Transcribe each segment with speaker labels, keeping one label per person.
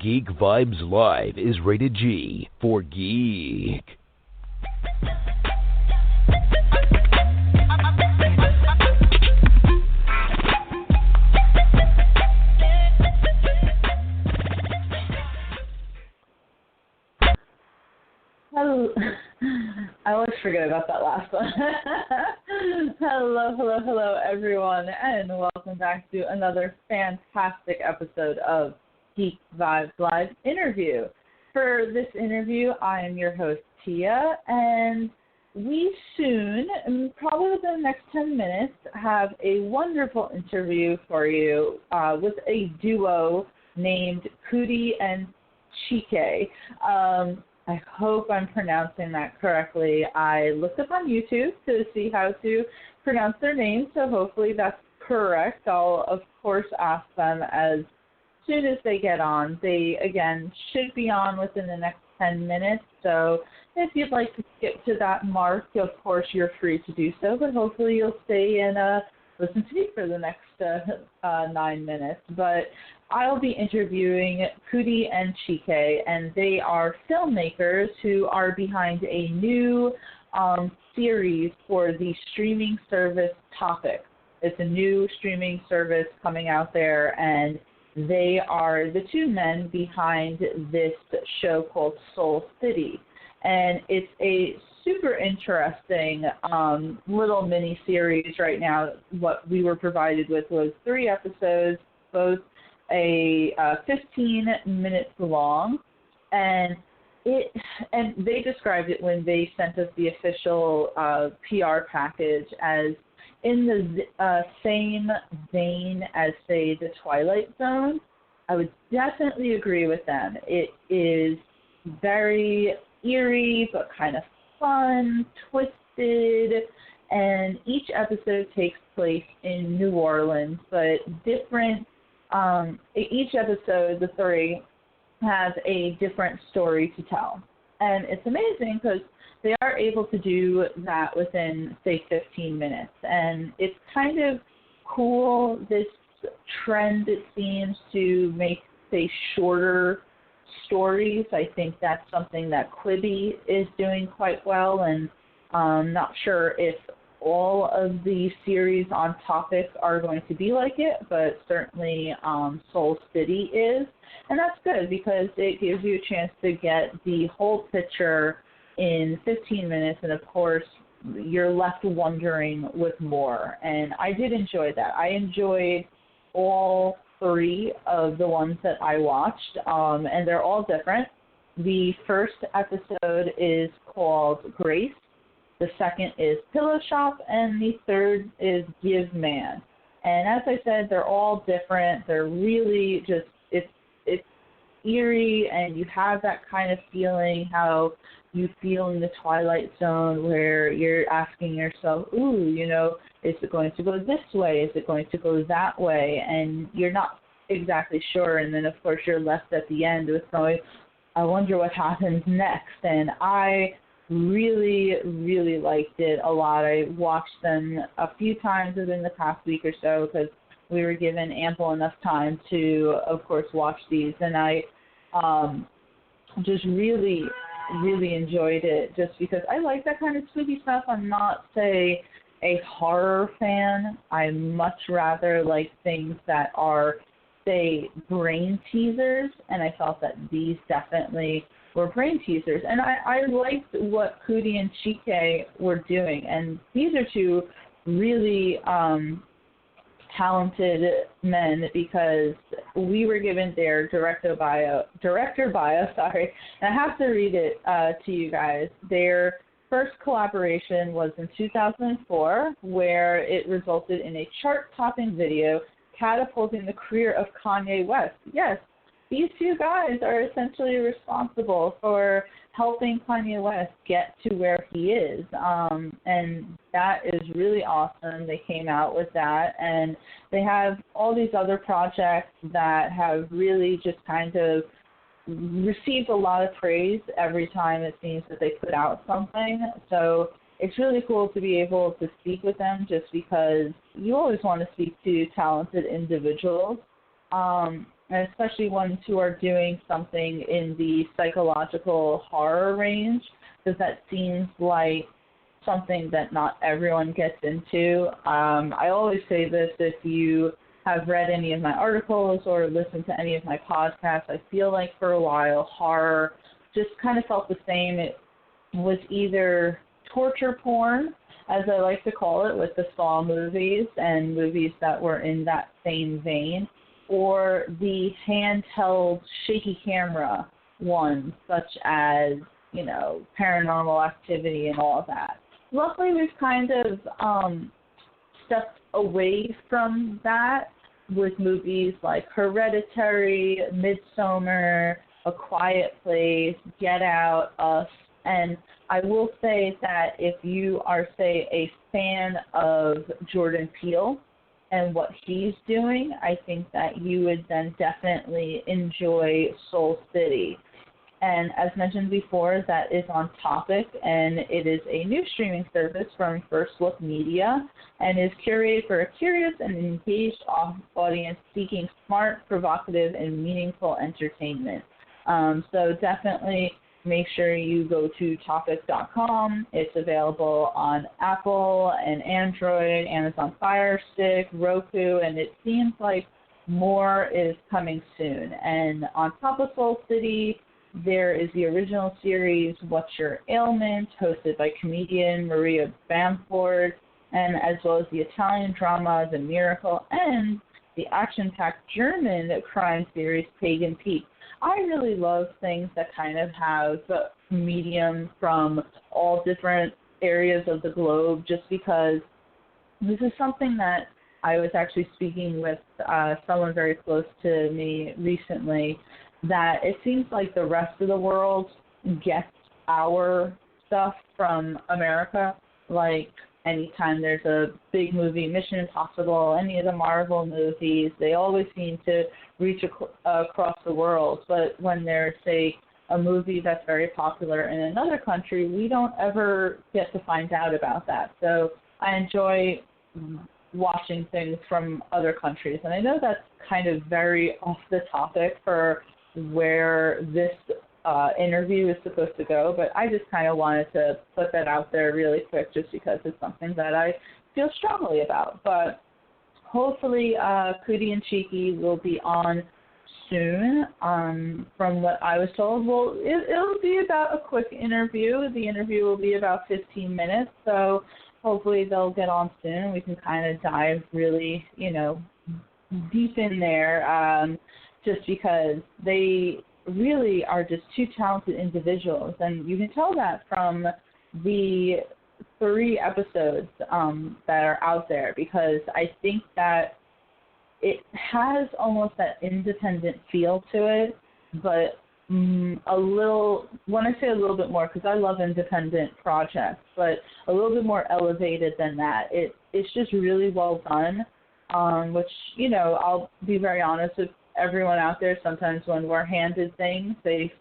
Speaker 1: Geek Vibes Live is rated G for geek.
Speaker 2: Hello. I always forget about that last one. Hello, everyone, and welcome back to another fantastic episode of Geek Vibes Live interview. For this interview, I am your host, Tia, and we soon, probably within the next 10 minutes, have a wonderful interview for you with a duo named Coodie and Chike. I hope I'm pronouncing that correctly. I looked up on YouTube to see how to pronounce their name, so hopefully that's correct. I'll, of course, ask them as soon as they get on. They, again, should be on within the next 10 minutes, so if you'd like to skip to that mark, of course, you're free to do so, but hopefully you'll stay and listen to me for the next 9 minutes. But I'll be interviewing Coodie and Chike, and they are filmmakers who are behind a new series for the streaming service Topic. It's a new streaming service coming out there, and they are the two men behind this show called Seoul City. And it's a super interesting little mini-series right now. What we were provided with was 3 episodes, both 15 minutes long, and they described it when they sent us the official PR package as in the same vein as, say, The Twilight Zone. I would definitely agree with them. It is very eerie, but kind of fun, twisted, and each episode takes place in New Orleans, but different. Each episode, the 3, has a different story to tell. And it's amazing because they are able to do that within, say, 15 minutes. And it's kind of cool, this trend, it seems, to make, say, shorter stories. I think that's something that Quibi is doing quite well, and I'm not sure if all of the series on Topic are going to be like it, but certainly Seoul City is. And that's good because it gives you a chance to get the whole picture in 15 minutes, and of course, you're left wondering with more. And I did enjoy that. I enjoyed all 3 of the ones that I watched, and they're all different. The first episode is called Grace. The second is Pillow Shop, and the third is Give Man. And as I said, they're all different. They're really just, it's eerie, and you have that kind of feeling how you feel in the Twilight Zone where you're asking yourself, ooh, is it going to go this way? Is it going to go that way? And you're not exactly sure. And then, of course, you're left at the end with going, I wonder what happens next. And I really, really liked it a lot. I watched them a few times within the past week or so because we were given ample enough time to, of course, watch these. And I just really, really enjoyed it just because I like that kind of spooky stuff. I'm not, say, a horror fan. I much rather like things that are, say, brain teasers, and I felt that these definitely were brain teasers. And I liked what Coodie and Chike were doing. And these are 2 really talented men because we were given their director bio, and I have to read it to you guys. Their first collaboration was in 2004, where it resulted in a chart-topping video catapulting the career of Kanya West. Yes, these 2 guys are essentially responsible for helping Kanye West get to where he is. And that is really awesome. They came out with that. And they have all these other projects that have really just kind of received a lot of praise every time it seems that they put out something. So it's really cool to be able to speak with them just because you always want to speak to talented individuals. and especially ones who are doing something in the psychological horror range, because that seems like something that not everyone gets into. I always say this, if you have read any of my articles or listened to any of my podcasts, I feel like for a while horror just kind of felt the same. It was either torture porn, as I like to call it, with the Saw movies and movies that were in that same vein, or the handheld shaky camera ones, such as, Paranormal Activity and all of that. Luckily, we've kind of stepped away from that with movies like Hereditary, Midsommar, A Quiet Place, Get Out, Us, and I will say that if you are, say, a fan of Jordan Peele and what he's doing, I think that you would then definitely enjoy Soul City. And as mentioned before, that is on Topic, and it is a new streaming service from First Look Media, and is curated for a curious and engaged audience seeking smart, provocative, and meaningful entertainment. So definitely make sure you go to Topic.com. It's available on Apple and Android, Amazon Fire Stick, Roku, and it seems like more is coming soon. And on top of Soul City, there is the original series, What's Your Ailment, hosted by comedian Maria Bamford, and as well as the Italian drama The Miracle, and the action-packed German crime series Pagan Peak. I really love things that kind of have medium from all different areas of the globe, just because this is something that I was actually speaking with someone very close to me recently, that it seems like the rest of the world gets our stuff from America. Like anytime there's a big movie, Mission Impossible, any of the Marvel movies, they always seem to reach across the world. But when there's, say, a movie that's very popular in another country, we don't ever get to find out about that. So I enjoy watching things from other countries. And I know that's kind of very off the topic for where this interview is supposed to go, but I just kind of wanted to put that out there really quick just because it's something that I feel strongly about. But hopefully Coodie and Chike will be on soon. From what I was told, well, it'll be about a quick interview. The interview will be about 15 minutes, so hopefully they'll get on soon. We can kind of dive really, deep in there, just because they really are just two talented individuals. And you can tell that from the 3 episodes that are out there, because I think that it has almost that independent feel to it, but a little, when I say a little bit more, because I love independent projects, but a little bit more elevated than that. It's just really well done, which, I'll be very honest with everyone out there, sometimes when we're handed things, they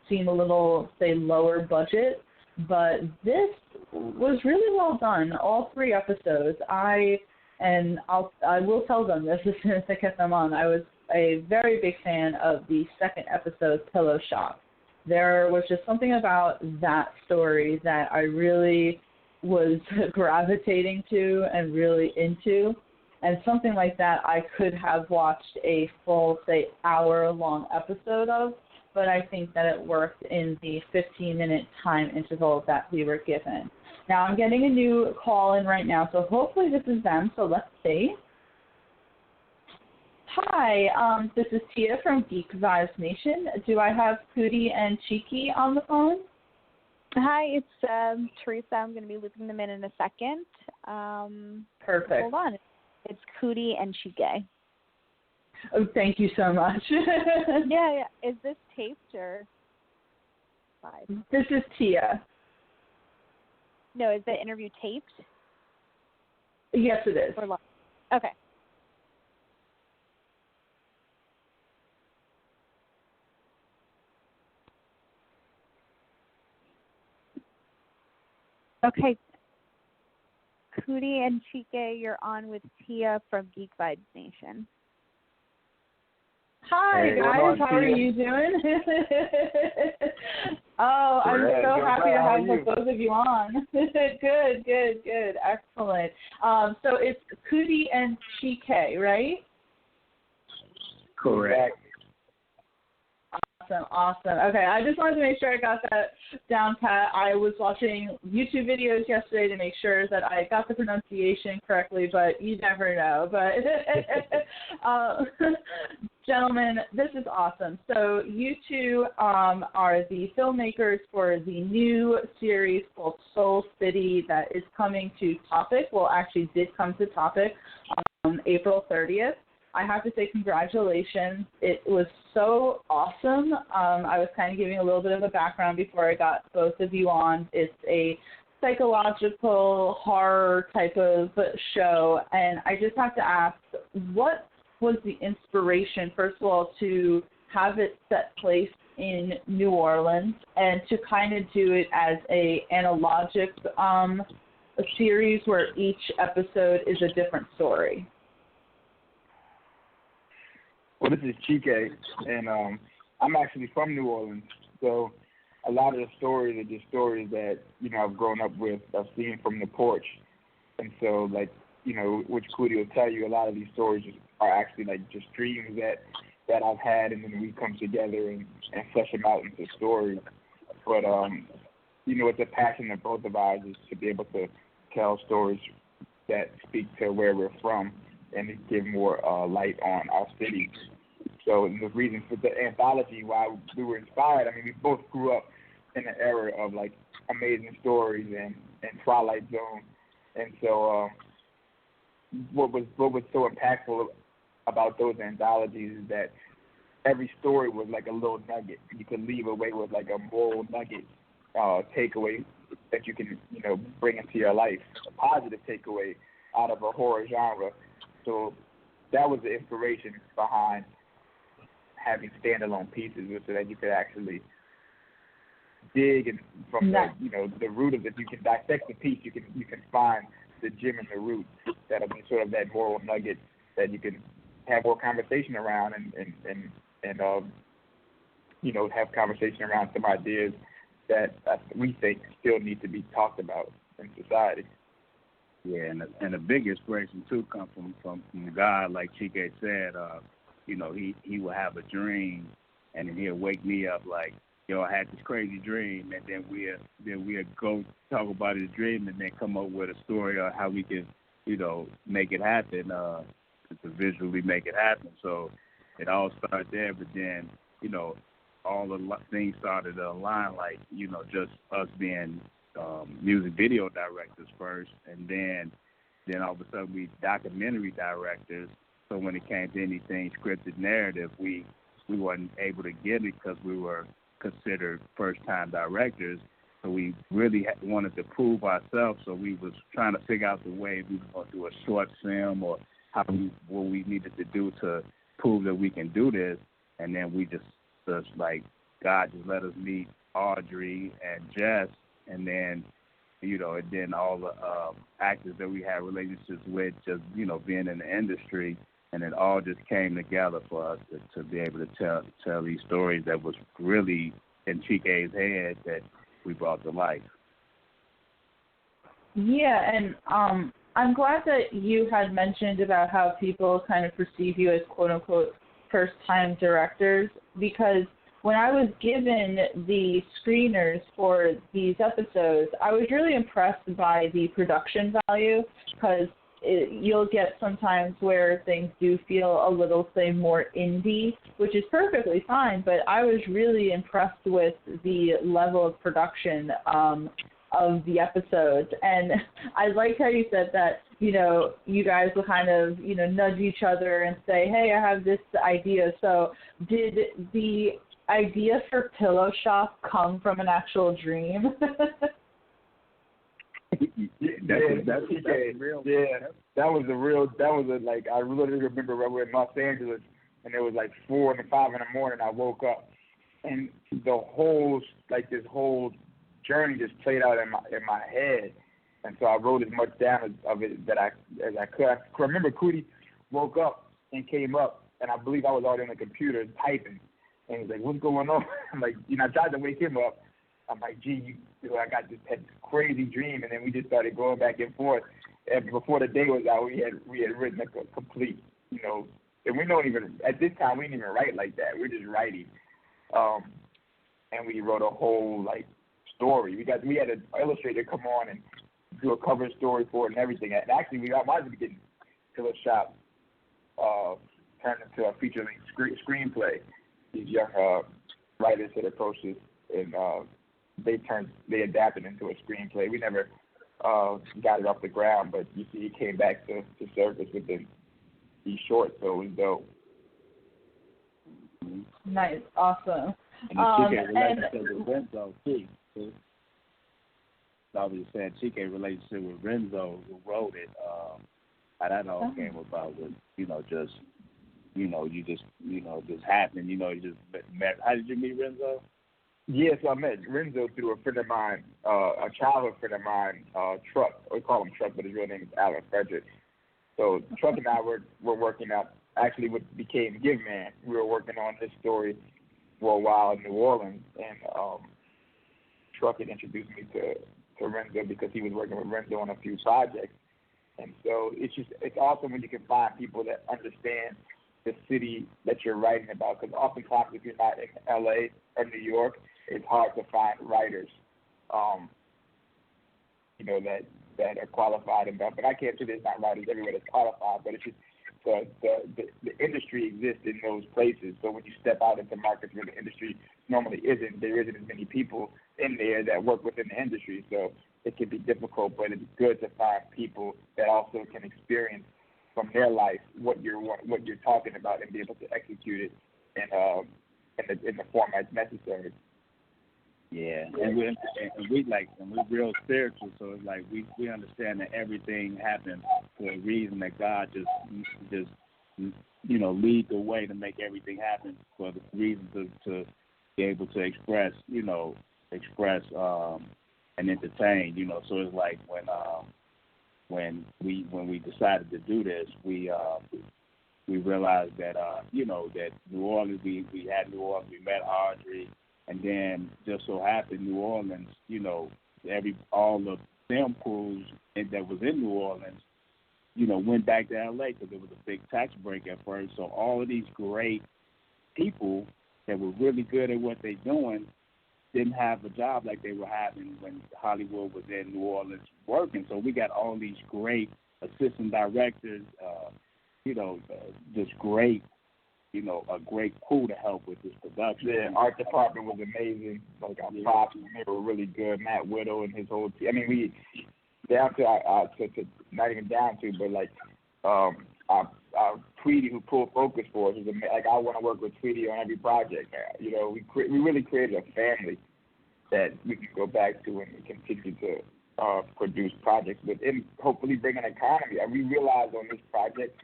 Speaker 2: seem a little, say, lower budget, but this was really well done. All 3 episodes, I will tell them this as soon as I get them on. I was a very big fan of the 2nd episode, Pillow Shop. There was just something about that story that I really was gravitating to and really into. And something like that I could have watched a full, say, hour-long episode of, but I think that it worked in the 15-minute time interval that we were given. Now, I'm getting a new call in right now, so hopefully this is them, so let's see. Hi, this is Tia from Geek Vibes Nation. Do I have Coodie and Chike on the phone?
Speaker 3: Hi, it's Teresa. I'm going to be looping them in a second.
Speaker 2: Perfect.
Speaker 3: Hold on. It's Coodie and Chike.
Speaker 2: Oh, thank you so much.
Speaker 3: Yeah. Is this taped or live?
Speaker 2: This is Tia.
Speaker 3: No, is the interview taped?
Speaker 2: Yes, it is.
Speaker 3: Or live? Okay. Okay. Coodie and Chike, you're on with Tia from Geek Vibes Nation.
Speaker 2: Hi,
Speaker 4: Hey,
Speaker 2: guys. How are you doing? Oh, I'm so happy to have both of you on. Good. Excellent. So it's Coodie and Chike, right?
Speaker 4: Correct.
Speaker 2: Awesome. Okay, I just wanted to make sure I got that down pat. I was watching YouTube videos yesterday to make sure that I got the pronunciation correctly, but you never know. But gentlemen, this is awesome. So you two are the filmmakers for the new series called Seoul City that is coming to Topic. Well, actually did come to Topic on April 30th. I have to say congratulations. It was so awesome. I was kind of giving a little bit of a background before I got both of you on. It's a psychological horror type of show, and I just have to ask, what was the inspiration, first of all, to have it set place in New Orleans and to kind of do it as a analogic a series where each episode is a different story?
Speaker 4: Well, this is Chike, and I'm actually from New Orleans, so a lot of the stories are just stories that, I've grown up with, I've seen from the porch. And so, which Coodie will tell you, a lot of these stories are actually, just dreams that I've had, and then we come together and flesh them out into stories. But, it's a passion of both of ours is to be able to tell stories that speak to where we're from and to give more light on our city. So the reason for the anthology, why we were inspired, we both grew up in an era of, amazing stories and Twilight Zone. And so what was so impactful about those anthologies is that every story was like a little nugget. You could leave away with, a moral nugget takeaway that you can, bring into your life, a positive takeaway out of a horror genre. So that was the inspiration behind having standalone pieces, so that you could actually dig and from the root of it. You can dissect the piece. You can find the gem in the root that'll be sort of that moral nugget that you can have more conversation around and have conversation around some ideas that we think still need to be talked about in society.
Speaker 5: Yeah, and the big inspiration too comes from God, like Chike said. He will have a dream, and then he'll wake me up like, yo, I had this crazy dream, and then we'll go talk about his dream, and then come up with a story on how we can, make it happen, to visually make it happen. So it all started there, but then, all the things started to align, just us being music video directors first, and then all of a sudden we documentary directors. So when it came to anything scripted narrative, we wasn't able to get it because we were considered first-time directors. So we really wanted to prove ourselves. So we was trying to figure out the way if we were going to do a short film or what we needed to do to prove that we can do this. And then we just God just let us meet Audrey and Jess, and then and then all the actors that we had relationships with, just being in the industry, and it all just came together for us to be able to tell these stories that was really in Chike's head that we brought to life.
Speaker 2: Yeah, and I'm glad that you had mentioned about how people kind of perceive you as quote unquote first-time directors, because when I was given the screeners for these episodes, I was really impressed by the production value, because you'll get sometimes where things do feel a little, say, more indie, which is perfectly fine, but I was really impressed with the level of production of the episodes. And I liked how you said that, you guys will kind of, nudge each other and say, hey, I have this idea. So did the idea for Pillow Shop come from an actual dream?
Speaker 4: That was I literally remember we were in Los Angeles, and it was 4 and 5 in the morning. I woke up, and the whole this whole journey just played out in my head, and so I wrote as much down of it as I could. I remember Coodie woke up and came up and I believe I was already on the computer typing. And he's like, "What's going on?" I'm like, I tried to wake him up. I'm like, "Gee, I got had this crazy dream," and then we just started going back and forth. And before the day was out, we had written a complete, and we don't even at this time we didn't even write like that. We're just writing, and we wrote a whole story. We had an illustrator come on and do a cover story for it and everything. And actually, we wanted to get Killer Shop turned into a feature-length screenplay. These young writers had approached us, and they adapted into a screenplay. We never got it off the ground, but you see, it came back to surface with these shorts, so it was dope.
Speaker 2: Nice, awesome.
Speaker 5: And the Chike relationship with Renzo too. I was saying Chike relationship with Renzo, who wrote it. How that all came about was, just happened. You just met. How did you meet Renzo?
Speaker 4: Yeah, so I met Renzo through a friend of mine, a childhood friend of mine, Truck. We call him Truck, but his real name is Alan Frederick. So Truck and I were working out, actually what became Give Man. We were working on this story for a while in New Orleans, and Truck had introduced me to Renzo because he was working with Renzo on a few projects. And so it's awesome when you can find people that understand the city that you're writing about, because oftentimes if you're not in LA or New York, it's hard to find writers, that are qualified enough. And I can't say there's not writers everywhere that's qualified, but it's just the industry exists in those places. So when you step out into markets where the industry normally isn't, there isn't as many people in there that work within the industry. So it can be difficult, but it's good to find people that also can experience from their life what you're talking about and be able to execute it in the format necessary.
Speaker 5: Yeah, and we're real spiritual, so it's like we understand that everything happens for a reason, that God just lead the way to make everything happen for the reason to be able to express and entertain, So it's like when we decided to do this, we realized that that New Orleans, we had New Orleans, we met Audrey. And then just so happened New Orleans, all the film crews that was in New Orleans, went back to LA because it was a big tax break at first. So all of these great people that were really good at what they're doing didn't have a job like they were having when Hollywood was in New Orleans working. So we got all these great assistant directors, just great, a great crew to help with this production.
Speaker 4: The art department was amazing. Like our props, they were really good. Matt Whittle and his whole team. I mean, we down to not even down to, but our Tweety, who pulled focus for us, is amazing. I want to work with Tweety on every project now. We really created a family that we can go back to and continue to produce projects with, and hopefully bring an economy. And we realized on this project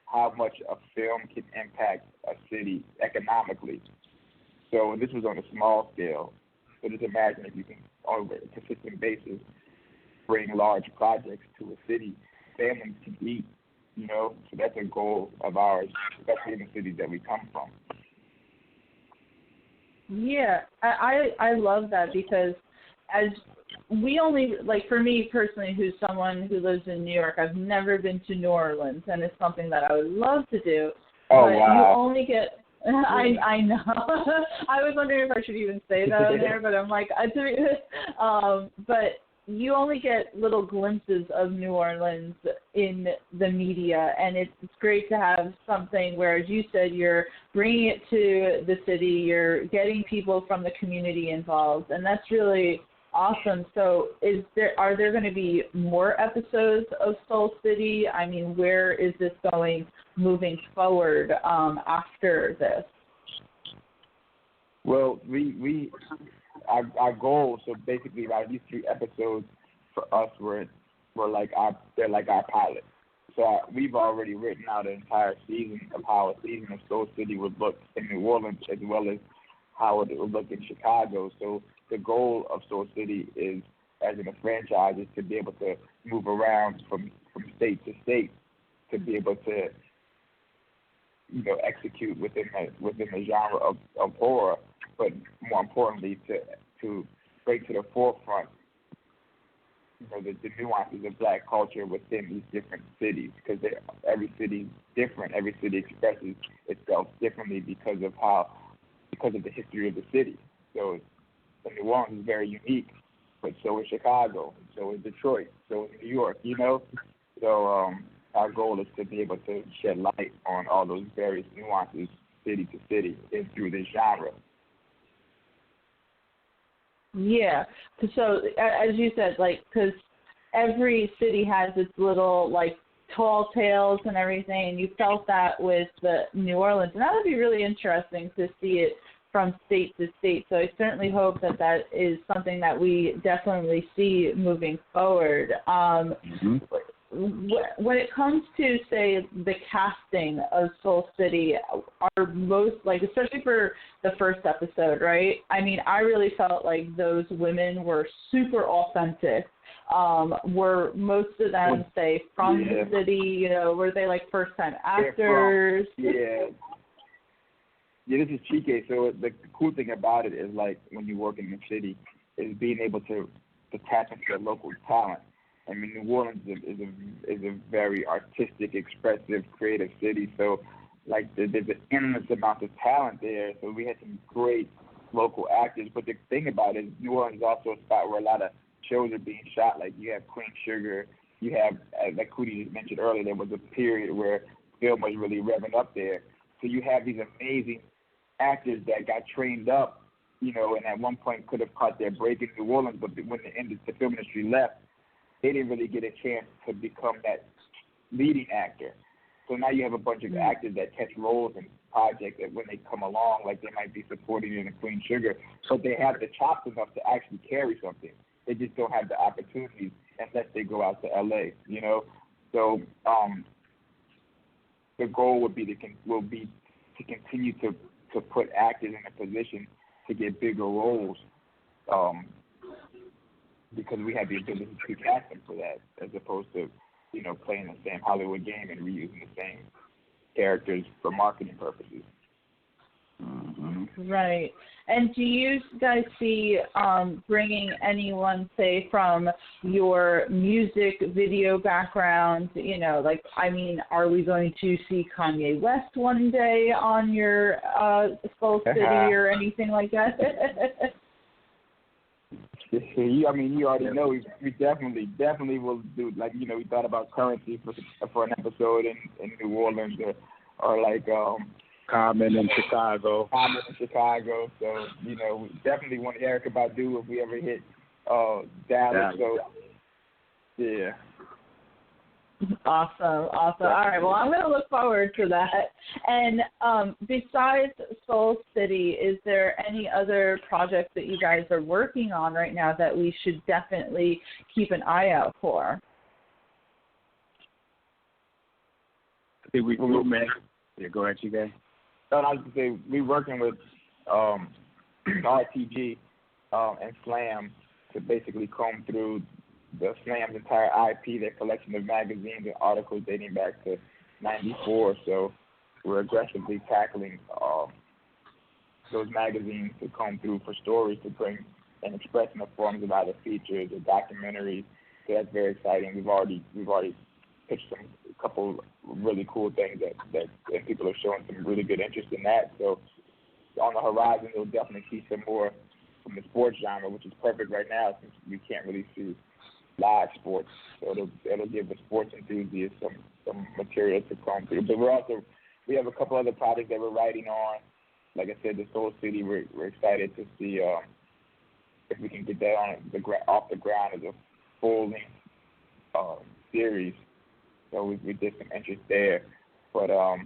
Speaker 4: how much a film can impact a city economically. So this was on a small scale. So just imagine if you can, on a consistent basis, bring large projects to a city, families can eat, So that's a goal of ours, especially in the cities that we come from.
Speaker 2: Yeah, I love that, because as we only, for me personally, who's someone who lives in New York, I've never been to New Orleans, and it's something that I would love to do.
Speaker 4: Oh,
Speaker 2: but
Speaker 4: wow.
Speaker 2: You only get, I know. I was wondering if I should even say that in there, but I'm like, but you only get little glimpses of New Orleans in the media, and it's great to have something where, as you said, you're bringing it to the city, you're getting people from the community involved, and that's really awesome. So are there going to be more episodes of Soul City? I mean, where is this going moving forward after this?
Speaker 4: Well, our goal, so basically, these 3 episodes for us they're like our pilot. So we've already written out an entire season of how a season of Soul City would look in New Orleans, as well as how it would look in Chicago. So the goal of Soul City is, as in a franchise, is to be able to move around from state to state, to be able to execute within the genre of horror, but more importantly to bring to the forefront the nuances of Black culture within these different cities, because every city is different. Every city expresses itself differently because of the history of the city. So New Orleans is very unique, but so is Chicago, so is Detroit, so is New York. So our goal is to be able to shed light on all those various nuances, city to city, and through this genre.
Speaker 2: Yeah. So as you said, because every city has its little tall tales and everything, and you felt that with the New Orleans, and that would be really interesting to see it from state to state. So I certainly hope that is something that we definitely see moving forward. When it comes to, say, the casting of Soul City, are most, especially for the first episode, right? I mean, I really felt like those women were super authentic. Were most of them, say, from the city, were they first-time actors?
Speaker 4: Yeah, this is Chike. So the cool thing about it is, when you work in the city, is being able to tap into the local talent. I mean, New Orleans is a very artistic, expressive, creative city. So, there's an endless amount of talent there. So we had some great local actors. But the thing about it is New Orleans is also a spot where a lot of shows are being shot. You have Queen Sugar. You have, like Coodie just mentioned earlier, there was a period where film was really revving up there. So you have these amazing actors that got trained up, and at one point could have caught their break in New Orleans. But when the film industry left, they didn't really get a chance to become that leading actor. So now you have a bunch of actors that catch roles in projects that when they come along, they might be supporting in a Queen Sugar, but they have the chops enough to actually carry something. They just don't have the opportunities unless they go out to LA, So the goal will be to continue to put actors in a position to get bigger roles. Because we have the ability to cast them for that, as opposed to, playing the same Hollywood game and reusing the same characters for marketing purposes.
Speaker 2: Mm-hmm. Right. And do you guys see bringing anyone, say, from your music video background, are we going to see Kanya West one day on your Soul City or anything like that?
Speaker 4: You already know we definitely will do, we thought about Currency for an episode in New Orleans or
Speaker 5: Common in Chicago.
Speaker 4: So, we definitely want Erykah Badu if we ever hit Dallas. So, yeah.
Speaker 2: Awesome. All right, well, I'm going to look forward to that. And besides Soul City, is there any other projects that you guys are working on right now that we should definitely keep an eye out for?
Speaker 5: I think we met. Yeah, go ahead, you guys.
Speaker 4: I was going to say, we're working with RTG and Slam to basically comb through the Slam's entire IP, their collection of magazines and articles dating back to '94. So we're aggressively tackling those magazines to comb through for stories to bring and express in the forms of either features or documentaries. So that's very exciting. We've already pitched a couple really cool things that people are showing some really good interest in that. So on the horizon, you'll definitely see some more from the sports genre, which is perfect right now since we can't really see live sports, so it'll give the sports enthusiasts some material to come through. But we have a couple other projects that we're writing on. Like I said, the Soul City, we're excited to see if we can get that off the ground as a full-length series. So we did some interest there. But a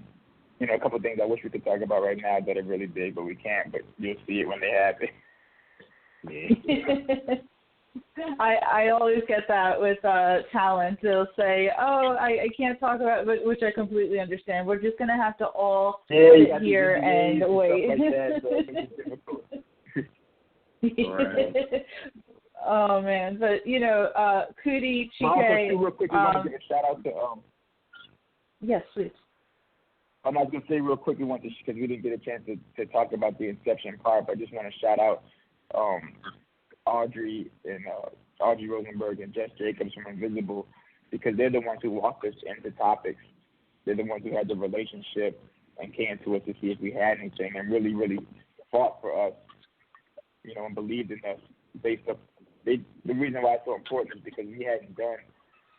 Speaker 4: couple of things I wish we could talk about right now that are really big, but we can't. But you'll see it when they happen.
Speaker 5: Yeah.
Speaker 2: I always get that with talent. They'll say, I can't talk about it, which I completely understand. We're just going to have to all sit here and wait.
Speaker 5: Right.
Speaker 2: Oh, man. But, Coodie, Chike.
Speaker 4: Also, real quick, we want to give a shout-out to...
Speaker 2: Yes, please.
Speaker 4: I was going to say real quickly, because we didn't get a chance to talk about the Inception part, but I just want to shout out Audrey Rosenberg and Jess Jacobs from Invisible, because they're the ones who walked us into topics. They're the ones who had the relationship and came to us to see if we had anything, and really, really fought for us, and believed in us based up. The reason why it's so important is because we hadn't done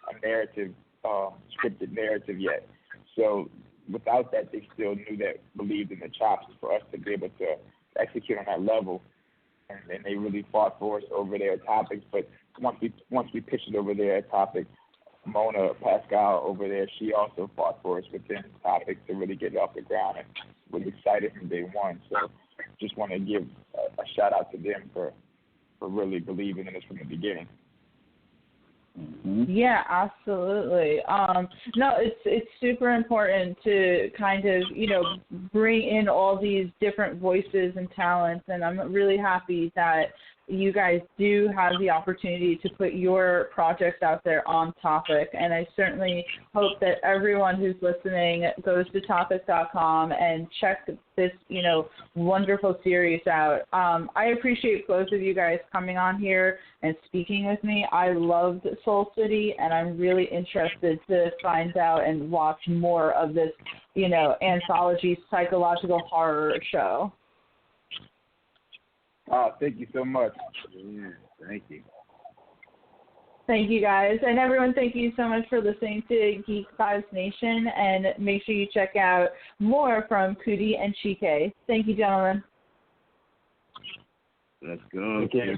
Speaker 4: a narrative, scripted narrative yet. So without that, they still believed in the chops for us to be able to execute on that level. And they really fought for us over their topics. But once we pitched it over their topic, Mona Pascal over there, she also fought for us within topics to really get it off the ground, and was excited from day one. So just want to give a shout out to them for really believing in us from the beginning.
Speaker 2: Mm-hmm. Yeah, absolutely. No, it's super important to kind of, bring in all these different voices and talents, and I'm really happy that you guys do have the opportunity to put your projects out there on Topic, and I certainly hope that everyone who's listening goes to Topic.com and check this, wonderful series out. I appreciate both of you guys coming on here and speaking with me. I loved Soul City, and I'm really interested to find out and watch more of this, anthology psychological horror show.
Speaker 4: Oh, thank you so much.
Speaker 5: Yeah, thank you.
Speaker 2: Thank you, guys. And everyone, thank you so much for listening to Geek Vibes Nation. And make sure you check out more from Coodie and Chike. Thank you, gentlemen.
Speaker 5: Let's go.
Speaker 4: Okay.